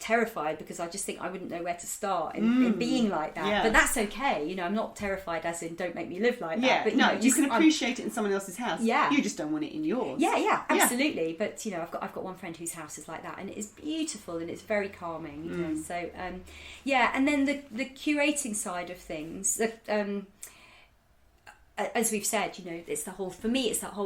terrified, because I just think I wouldn't know where to start in being like that. But that's okay, you know. I'm not terrified as in don't make me live like that. But you can appreciate it in someone else's house. You just don't want it in yours. Absolutely. But you know, I've got one friend whose house is like that, and it is beautiful and it's very calming, you know. So and then the curating side of things, as we've said, you know, it's that whole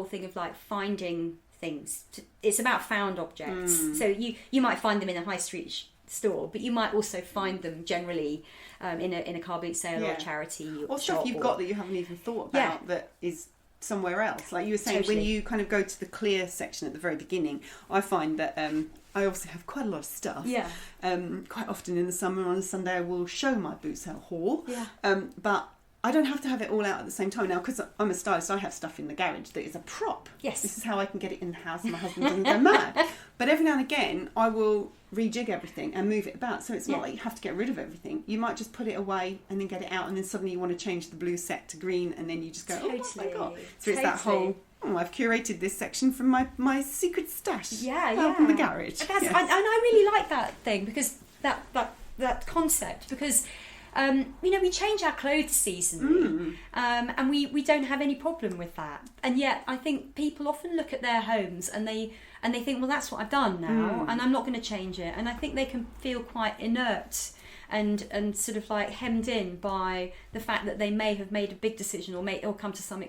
thing of like finding things. It's about found objects. So you might find them in a high street store, but you might also find them generally in a car boot sale or a charity or shop, stuff you've got that you haven't even thought about that is somewhere else. Like you were saying, when you kind of go to the clear section at the very beginning, I find that I obviously have quite a lot of stuff. Quite often in the summer on a Sunday I will show my boot sale haul. But I don't have to have it all out at the same time now, because I'm a stylist. I have stuff in the garage that is a prop. This is how I can get it in the house and my husband doesn't go mad. But every now and again I will rejig everything and move it about, so it's not like you have to get rid of everything. You might just put it away and then get it out, and then suddenly you want to change the blue set to green, and then you just go, oh my god. So it's that whole, I've curated this section from my secret stash from the garage. And I really like that thing, because that concept, because you know, we change our clothes seasonally, and we don't have any problem with that. And yet I think people often look at their homes and they think, well, that's what I've done now, and I'm not going to change it. And I think they can feel quite inert and sort of like hemmed in by the fact that they may have made a big decision or come to some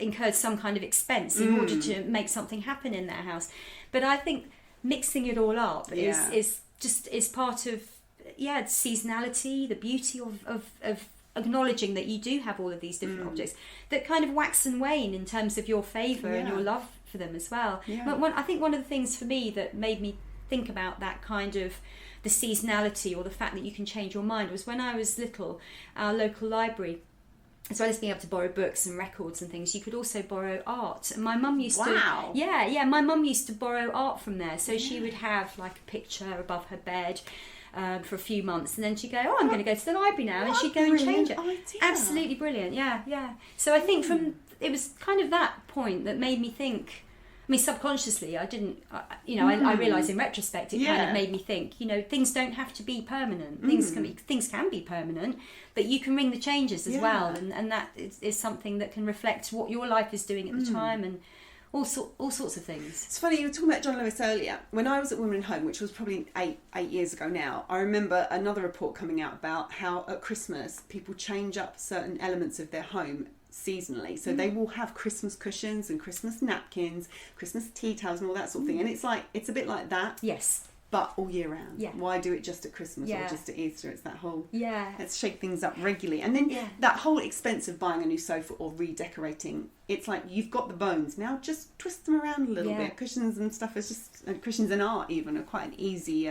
incurred some kind of expense in order to make something happen in their house. But I think mixing it all up is part of seasonality, the beauty of acknowledging that you do have all of these different objects that kind of wax and wane in terms of your favour and your love for them as well. But I think one of the things for me that made me think about that kind of the seasonality, or the fact that you can change your mind, was when I was little, our local library, as well as being able to borrow books and records and things, you could also borrow art. And my mum used to... my mum used to borrow art from there. So she would have like a picture above her bed for a few months, and then she'd go, I'm going to go to the library now, and she'd go and change it. Idea. Absolutely brilliant, yeah. So I think it was kind of that point that made me think. I mean, subconsciously, I didn't, I realise in retrospect, it kind of made me think, you know, things don't have to be permanent. Things can be permanent, but you can ring the changes as well, and that is something that can reflect what your life is doing at the time, and all sorts of things. It's funny, you were talking about John Lewis earlier. When I was at Women in Home, which was probably eight years ago now, I remember another report coming out about how at Christmas people change up certain elements of their home seasonally. So they will have Christmas cushions and Christmas napkins, Christmas tea towels and all that sort of thing. And it's a bit like that. Yes. But all year round. Why do it just at Christmas or just at Easter? It's that whole let's shake things up regularly. And then that whole expense of buying a new sofa or redecorating, it's like you've got the bones, now just twist them around a little bit. Cushions and stuff is just cushions and art even are quite an easy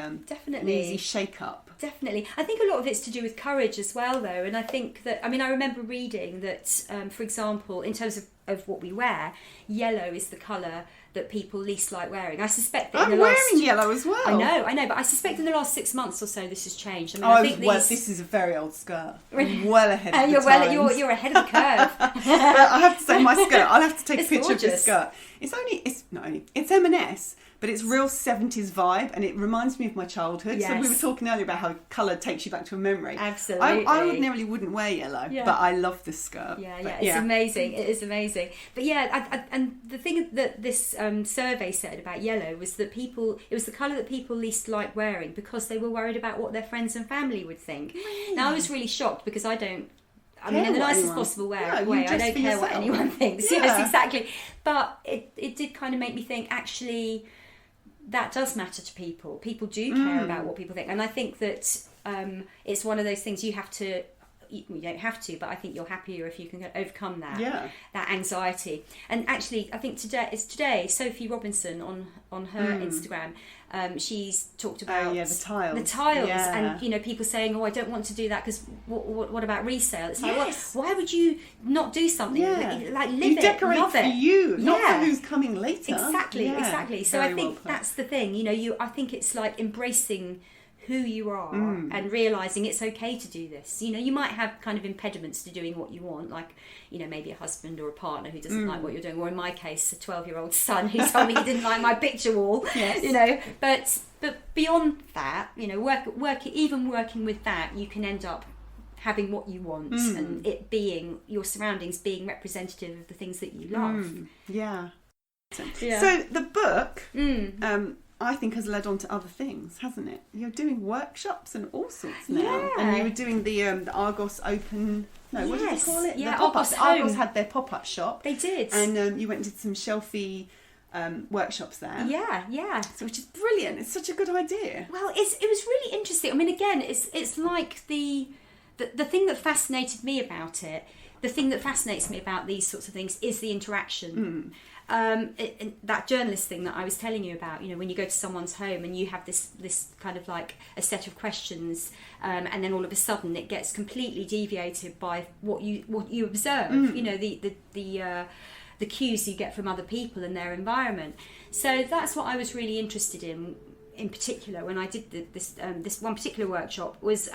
easy shake up. Definitely. I think a lot of it's to do with courage as well, though. And I think that, I remember reading that, for example, in terms of of what we wear, yellow is the colour that people least like wearing. I suspect that I'm wearing yellow as well. I know, but I suspect in the last 6 months or so this has changed. I mean, I think this is a very old skirt. I'm well ahead of the times. You're ahead of the curve. But I have to say, my skirt, I'll have to take a picture gorgeous. of this skirt. It's M&S, but it's real 70s vibe, and it reminds me of my childhood. Yes. So we were talking earlier about how colour takes you back to a memory. Absolutely. I ordinarily wouldn't wear yellow, but I love this skirt. It's amazing. It is amazing. But and the thing that this survey said about yellow was that it was the colour that people least like wearing because they were worried about what their friends and family would think. Really? Mm. Now I was really shocked because I mean, in the nicest possible way, I don't care what anyone thinks. Yeah. Yes, exactly. But it did kind of make me think, actually, that does matter to people. People do care about what people think. And I think that it's one of those things you don't have to, but I think you're happier if you can overcome that anxiety. And actually, I think today Sophie Robinson on her Instagram, she's talked about the tiles, and people saying, I don't want to do that because what about resale? It's like, why would you not do something like live you decorate love for it. you, not for who's coming later. Exactly. So I think that's the thing. I think it's like embracing who you are and realising it's okay to do this. You might have kind of impediments to doing what you want, like, maybe a husband or a partner who doesn't like what you're doing, or in my case, a 12-year-old son who told me he didn't like my picture wall. Yes. But beyond that, working with that, you can end up having what you want and it being, your surroundings being representative of the things that you love. So the book I think has led on to other things, hasn't it? You're doing workshops and all sorts now. And you were doing the Argos Open... No, what did you call it? Yeah, Argos had their pop-up shop. They did. And you went and did some shelfie workshops there. Yeah. So, which is brilliant. It's such a good idea. Well, it was really interesting. I mean, again, it's like the thing that fascinated me about it, the thing that fascinates me about these sorts of things is the interaction. That journalist thing that I was telling you about, when you go to someone's home and you have this kind of like a set of questions, and then all of a sudden it gets completely deviated by what you observe. The cues you get from other people and their environment. So that's what I was really interested in particular when I did this one particular workshop was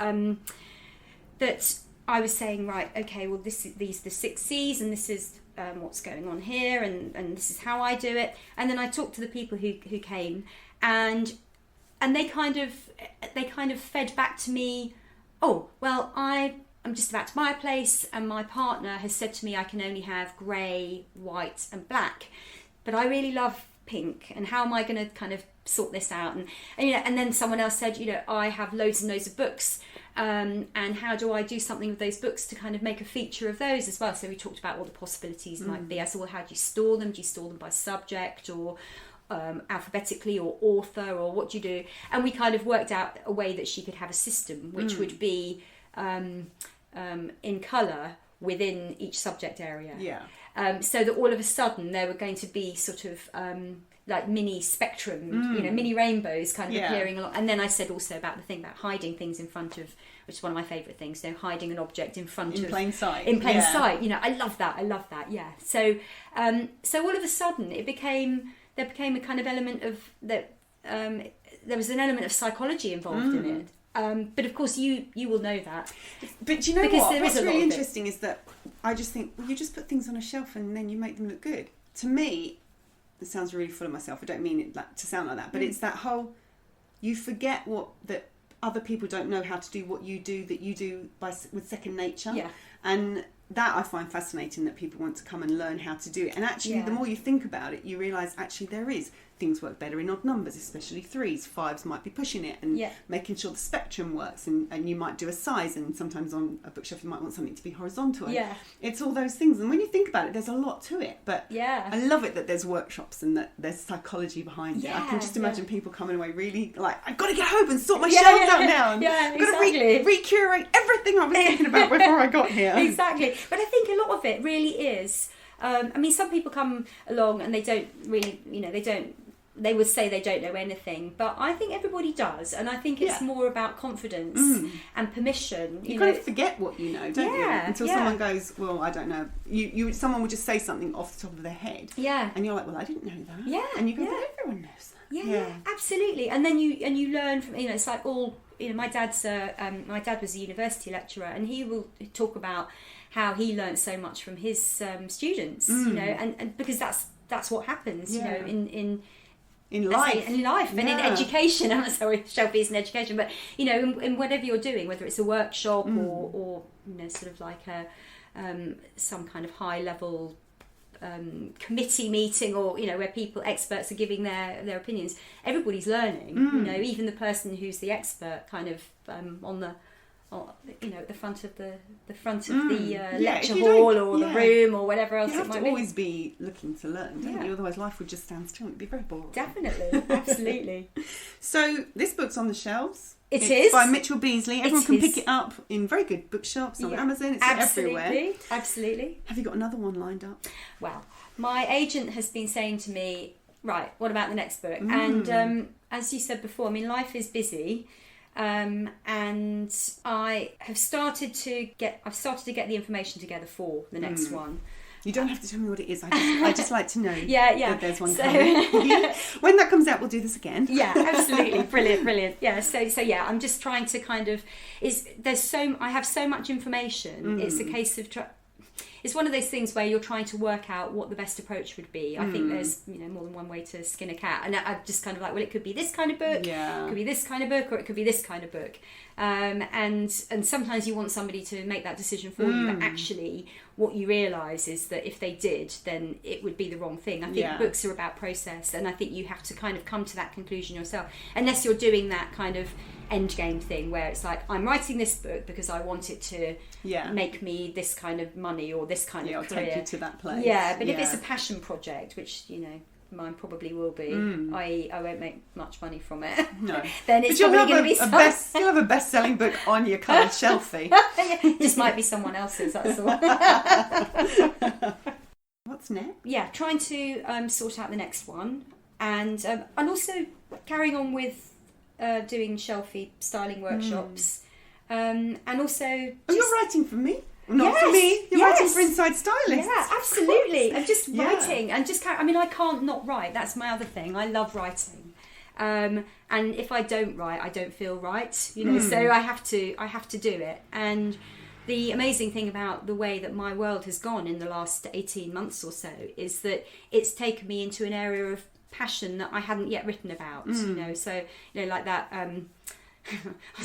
that I was saying, right, okay, well these are the 6 C's and this is what's going on here and this is how I do it. And then I talked to the people who came and they kind of fed back to me, oh, well, I'm just about to buy a place and my partner has said to me I can only have grey, white and black, but I really love pink, and how am I going to kind of sort this out? And then someone else said, I have loads and loads of books, and how do I do something with those books to kind of make a feature of those as well? So we talked about what the possibilities might be. I said, well, how do you store them? Do you store them by subject or alphabetically or author, or what do you do? And we kind of worked out a way that she could have a system which would be in colour within each subject area. So that all of a sudden there were going to be sort of like mini spectrum, mini rainbows kind of appearing along. And then I said also about the thing about hiding things in front of, which is one of my favourite things, hiding an object in front of... In plain sight. I love that, yeah. So all of a sudden there became a kind of element of that, there was an element of psychology involved in it. But of course you will know that. But do you know what? What's really interesting is that I just think, well, you just put things on a shelf and then you make them look good. To me, it sounds really full of myself. I don't mean it to sound like that, but it's that whole, you forget that other people don't know how to do what you do, that you do with second nature. Yeah. And that I find fascinating, that people want to come and learn how to do it. And actually, the more you think about it, you realise actually there is things work better in odd numbers, especially 3s. 5s might be pushing it and making sure the spectrum works, and you might do a size, and sometimes on a bookshelf you might want something to be horizontal. It's all those things, and when you think about it, there's a lot to it. But I love it that there's workshops and that there's psychology behind it. I can just imagine people coming away really like, I've got to get home and sort my shelves out now, and I've got to re-curate everything I was thinking about before I got here. Exactly. But I think a lot of it really is, I mean, some people come along and they don't really, they don't they would say they don't know anything, but I think everybody does, and I think it's more about confidence and permission. You kind of forget what you know, don't you? Until yeah. someone goes, well, I don't know. Someone would just say something off the top of their head. Yeah. And you're like, well, I didn't know that. Yeah. And you go, but everyone knows that. Yeah, absolutely. And then you learn from, it's like all, my dad was a university lecturer, and he will talk about how he learned so much from his students, and because that's what happens, in life and in education. I'm sorry, shelfie is in education, but in whatever you're doing, whether it's a workshop or sort of like some kind of high level committee meeting, or where experts are giving their opinions, everybody's learning. Even the person who's the expert kind of on the the front of the lecture hall or the room or whatever else. You have it might to always be looking to learn, don't you? Otherwise life would just stand still and it'd be very boring. Definitely. Absolutely. So this book's on the shelves. It's by Mitchell Beasley. Everyone can pick it up in very good bookshops on Amazon. It's everywhere. Absolutely. Have you got another one lined up? Well, my agent has been saying to me, right, what about the next book? And as you said before, life is busy. And I have started to get the information together for the next one. You don't have to tell me what it is. I just like to know that there's one coming. When that comes out, we'll do this again. Yeah, absolutely. Brilliant. Yeah. So yeah, I'm just trying to kind of I have so much information. It's a case of it's one of those things where you're trying to work out what the best approach would be. I think there's more than one way to skin a cat, and I'm just kind of like, well, it could be this kind of book, it could be this kind of book, or it could be this kind of book. And sometimes you want somebody to make that decision for you, but actually what you realise is that if they did, then it would be the wrong thing. I think books are about process, and I think you have to kind of come to that conclusion yourself, unless you're doing that kind of end game thing where it's like, I'm writing this book because I want it to make me this kind of money or this kind of career. Take you to that place. But if it's a passion project, which mine probably will be, I won't make much money from it. No. Then it's probably going to be you'll have a best-selling book on your colored shelfie. Just might be someone else's, that's all. What's next? Yeah, trying to sort out the next one, and also carrying on with doing shelfie styling workshops, and also you're writing for me? Not for me. You're writing for Inside Stylists. Yeah, absolutely. And just writing, and just I can't not write. That's my other thing. I love writing, and if I don't write, I don't feel right. So I have to do it. And the amazing thing about the way that my world has gone in the last 18 months or so is that it's taken me into an area of passion that I hadn't yet written about. Like that.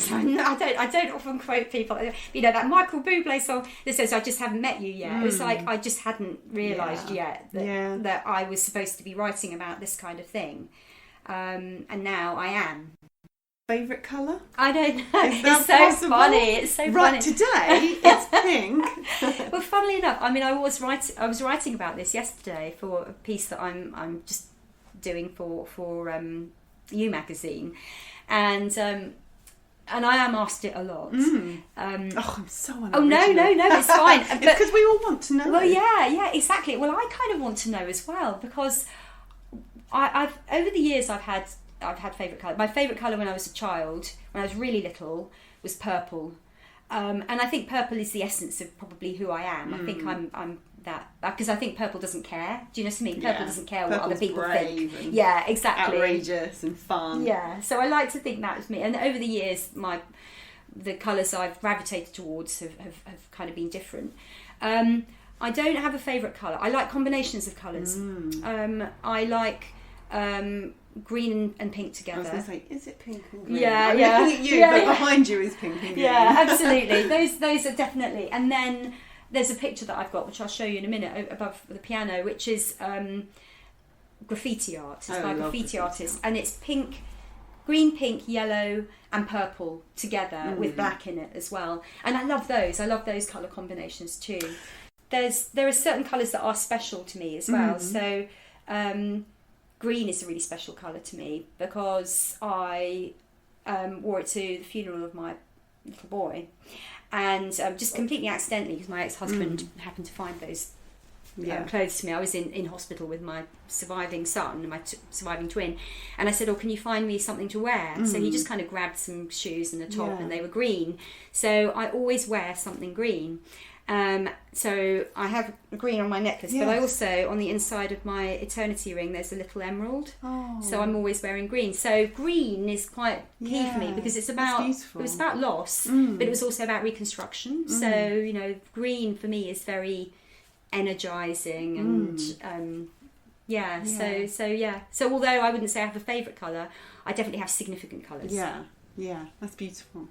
I don't often quote people. That Michael Bublé song that says, "I just haven't met you yet." It's like I just hadn't realised yet that I was supposed to be writing about this kind of thing, and now I am. Favourite colour? I don't know. It's so funny. It's so funny. Right, today it's pink. Well, funnily enough, I was writing about this yesterday for a piece that I'm just doing for You magazine, and I am asked it a lot. I'm so unoriginal. Oh no, it's fine. It's because we all want to know. Well, yeah, exactly. Well, I kind of want to know as well, because I've over the years I've had favourite colour. My favourite colour when I was a child, when I was really little, was purple. And I think purple is the essence of probably who I am. I think I'm that, because I think purple doesn't care. Do you know what I mean? Purple doesn't care what other people think. Yeah, exactly. Outrageous and fun. Yeah, so I like to think that was me. And over the years, the colours I've gravitated towards have kind of been different. I don't have a favourite colour. I like combinations of colours. I like green and pink together. I was going to say, is it pink and green? Yeah, I'm looking at you, but behind you is pink and green. Yeah, absolutely. Those are definitely. And then there's a picture that I've got, which I'll show you in a minute, above the piano, which is graffiti art. It's by a graffiti artist, and it's pink, green, pink, yellow, and purple together with black in it as well. And I love those. I love those colour combinations too. There are certain colours that are special to me as well. So green is a really special colour to me because I wore it to the funeral of my little boy, and just completely accidentally, because my ex-husband happened to find those clothes to me. I was in hospital with my surviving son and my surviving twin, and I said, can you find me something to wear? So he just kind of grabbed some shoes and a top, and they were green. So I always wear something green. So I have green on my necklace, but I also, on the inside of my eternity ring, there's a little emerald. So I'm always wearing green. So green is quite key for me, because it was about loss, but it was also about reconstruction. So, green for me is very energizing and so although I wouldn't say I have a favourite colour, I definitely have significant colours. That's beautiful.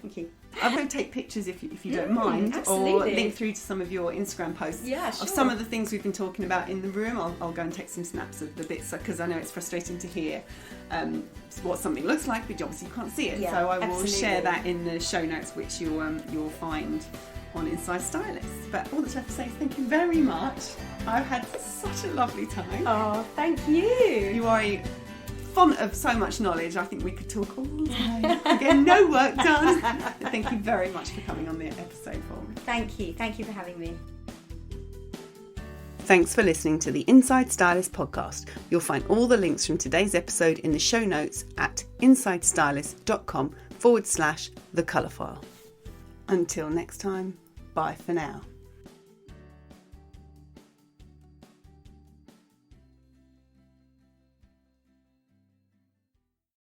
Thank you. I'm going to take pictures if you don't mind, absolutely. or link through to some of your Instagram posts of some of the things we've been talking about in the room. I'll go and take some snaps of the bits, because I know it's frustrating to hear what something looks like, but obviously you can't see it. So I will share that in the show notes, which you'll find on Inside Stylist. But all that's left to say is thank you very much. I've had such a lovely time. Oh, thank you. You are a font of so much knowledge. I think we could talk all the time. Again, no work done. Thank you very much for coming on the episode for me. Thank you for having me. Thanks for listening to the Inside Stylist podcast. You'll find all the links from today's episode in the show notes at insidestylist.com/the colour file. Until next time, bye for now.